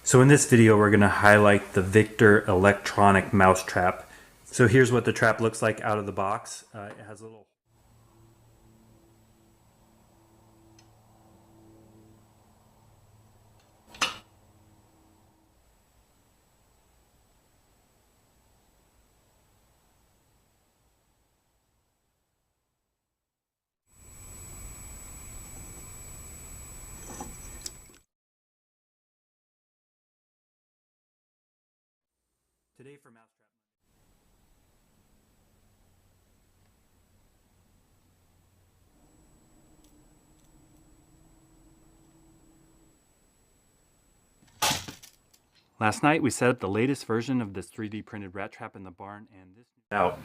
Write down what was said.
So in this video, we're going to highlight the Victor electronic mouse trap. So here's what the trap looks like out of the box. It has a little... Today for Mousetrap. Last night we set up the latest version of this 3D printed rat trap in the barn, and this out.